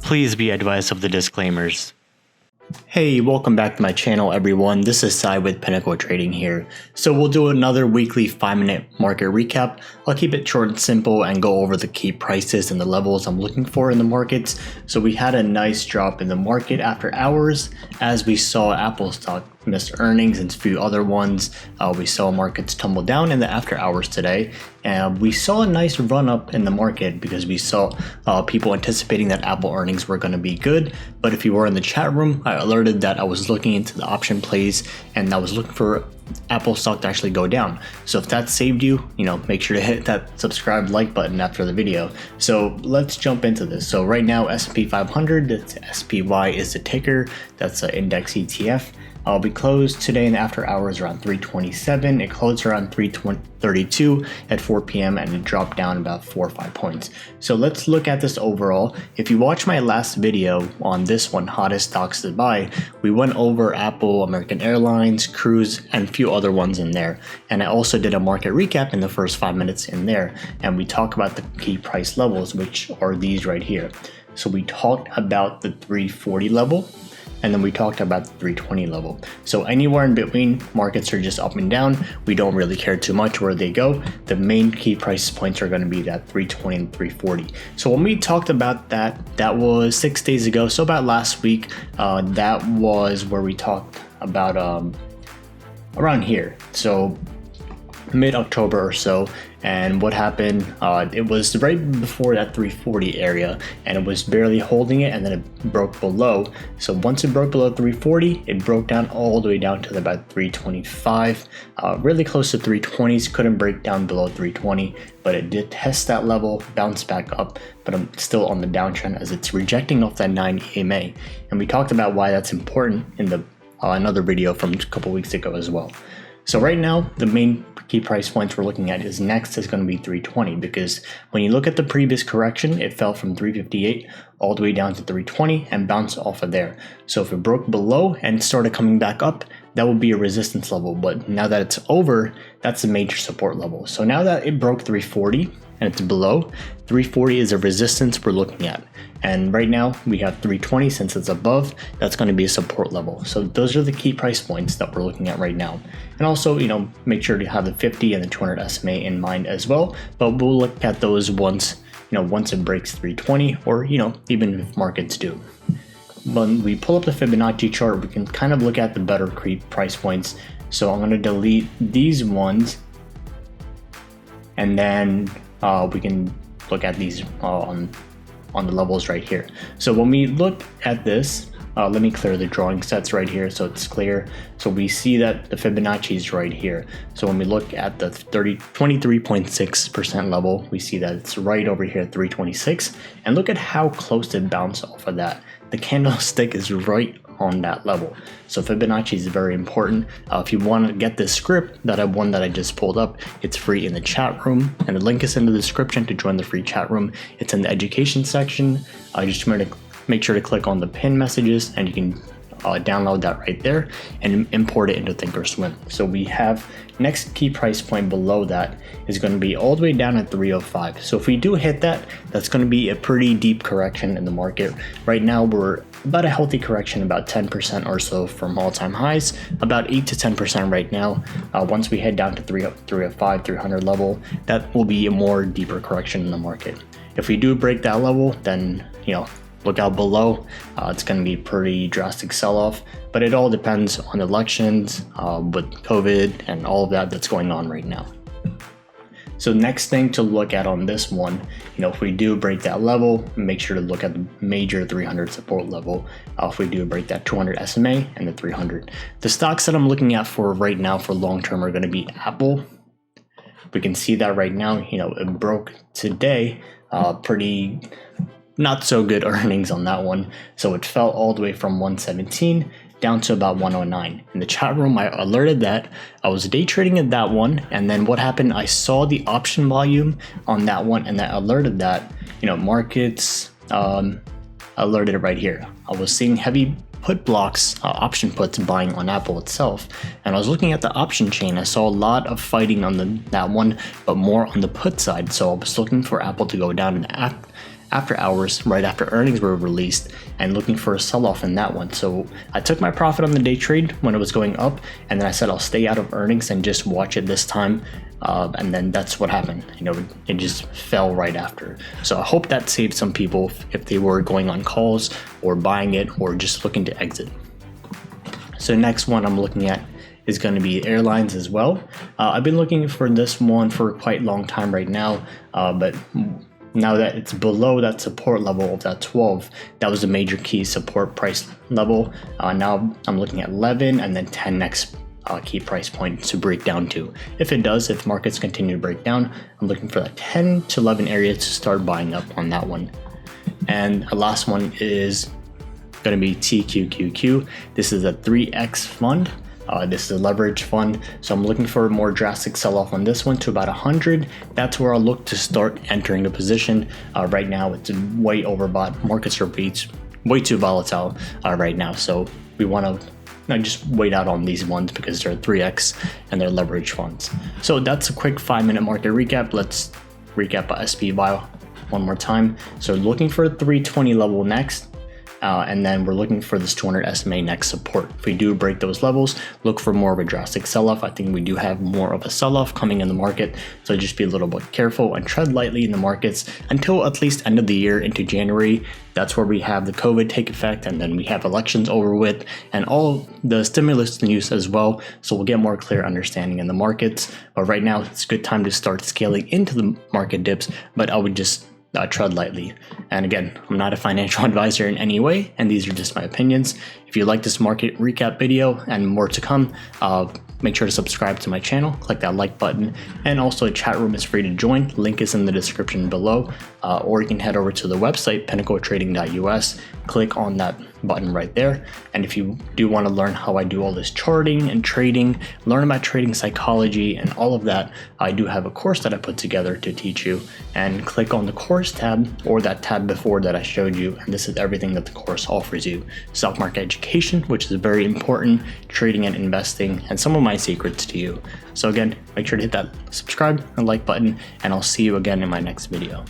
Please be advised of the disclaimers. Hey, welcome back to my channel everyone. This is Sai with Pinnacle Trading here. So we'll do another weekly 5-minute market recap. I'll keep it short and simple and go over the key prices and the levels I'm looking for in the markets. So we had a nice drop in the market after hours as we saw Apple stock missed earnings and a few other ones. We saw markets tumble down in the after hours today, and we saw a nice run up in the market because we saw people anticipating that Apple earnings were going to be good. But if you were in the chat room, I alerted that I was looking into the option plays and I was looking for Apple stock to actually go down. So if that saved you, make sure to hit that subscribe like button after the video. So let's jump into this. So right now S&P 500, that's SPY is the ticker, that's an index ETF. We closed today in the after hours around 327. It closed around 332 at 4 p.m. and it dropped down about 4 or 5 points. So let's look at this overall. If you watch my last video on this one, hottest stocks to buy, we went over Apple, American Airlines, Cruise, and a few other ones in there. And I also did a market recap in the first 5 minutes in there. And we talk about the key price levels, which are these right here. So we talked about the 340 level. And then we talked about the 320 level. So anywhere in between, markets are just up and down. We don't really care too much where they go. The main key price points are going to be that 320 and 340. So when we talked about that was 6 days ago. So about last week, that was where we talked about around here. So mid-October or so. And what happened, it was right before that 340 area and it was barely holding it, and then it broke below. So once it broke below 340, it broke down all the way down to about 325, really close to 320s. Couldn't break down below 320, but it did test that level, bounce back up, but I'm still on the downtrend as it's rejecting off that 9 EMA. And we talked about why that's important in the another video from a couple weeks ago as well. So right now, the main key price points we're looking at is next is going to be 320, because when you look at the previous correction, it fell from 358 all the way down to 320 and bounced off of there. So if it broke below and started coming back up, that would be a resistance level. But now that it's over, that's a major support level. So now that it broke 340 and it's below, 340 is a resistance we're looking at. And right now we have 320 since it's above, that's going to be a support level. So those are the key price points that we're looking at right now. And also, make sure to have the 50 and the 200 SMA in mind as well. But we'll look at those once it breaks 320 or, even if markets do. When we pull up the Fibonacci chart, we can kind of look at the better price points. So I'm going to delete these ones and then we can look at these on the levels right here. So when we look at this, let me clear the drawing sets right here so it's clear. So we see that the Fibonacci is right here. So when we look at the 23.6% level, we see that it's right over here at 326. And look at how close it bounced off of that. The candlestick is right on that level. So Fibonacci is very important. If you want to get this script that I just pulled up, it's free in the chat room, and the link is in the description to join the free chat room. It's in the education section. Just make sure to click on the pin messages and you can download that right there and import it into Thinkorswim. So we have next key price point below that is going to be all the way down at 305. So if we do hit that, that's going to be a pretty deep correction in the market. Right now we're about a healthy correction, about 10% or so from all-time highs, about 8 to 10% right now. Once we head down to 305, 300 level, that will be a more deeper correction in the market. If we do break that level, then look out below. It's going to be pretty drastic sell-off, but it all depends on elections with COVID and all of that that's going on right now. So next thing to look at on this one, if we do break that level, make sure to look at the major 300 support level. If we do break that 200 SMA and the 300. The stocks that I'm looking at for right now for long term are going to be Apple. We can see that right now, it broke today, pretty not so good earnings on that one. So it fell all the way from 117 down to about 109. In the chat room, I alerted that I was day trading at that one, and then what happened, I saw the option volume on that one, and that alerted that, markets alerted it right here. I was seeing heavy put blocks, option puts buying on Apple itself, and I was looking at the option chain. I saw a lot of fighting on that one, but more on the put side. So I was looking for Apple to go down and after hours, right after earnings were released, and looking for a sell-off in that one. So I took my profit on the day trade when it was going up, and then I said I'll stay out of earnings and just watch it this time. And then that's what happened. It just fell right after. So I hope that saved some people if they were going on calls or buying it or just looking to exit. So next one I'm looking at is going to be Airlines as well. I've been looking for this one for quite a long time right now, but now that it's below that support level of that 12, that was a major key support price level. Now I'm looking at 11 and then 10 next key price point to break down to. If it does, if markets continue to break down, I'm looking for that 10 to 11 area to start buying up on that one. And the last one is going to be TQQQ. This is a 3X fund. This is a leverage fund, so I'm looking for a more drastic sell-off on this one to about 100. That's where I'll look to start entering the position. Right now, it's way overbought. Markets are way too volatile right now, so we want to just wait out on these ones because they're 3X and they're leverage funds. So that's a quick 5-minute market recap. Let's recap SPY one more time. So looking for a 320 level next. And then we're looking for this 200 SMA next support. If we do break those levels, look for more of a drastic sell-off. I think we do have more of a sell-off coming in the market, so just be a little bit careful and tread lightly in the markets until at least end of the year into January. That's where we have the COVID take effect, and then we have elections over with and all the stimulus news as well, so we'll get more clear understanding in the markets. But right now it's a good time to start scaling into the market dips, but I would just tread lightly. And again, I'm not a financial advisor in any way, and these are just my opinions. If you like this market recap video and more to come, make sure to subscribe to my channel, click that like button, and also the chat room is free to join. Link is in the description below, or you can head over to the website pinnacletrading.us, click on that button right there. And if you do want to learn how I do all this charting and trading, learn about trading psychology and all of that, I do have a course that I put together to teach you, and click on the course tab or that tab before that I showed you, and this is everything that the course offers you. Stock market education, which is very important, trading and investing, and some of my secrets to you. So again, make sure to hit that subscribe and like button, and I'll see you again in my next video.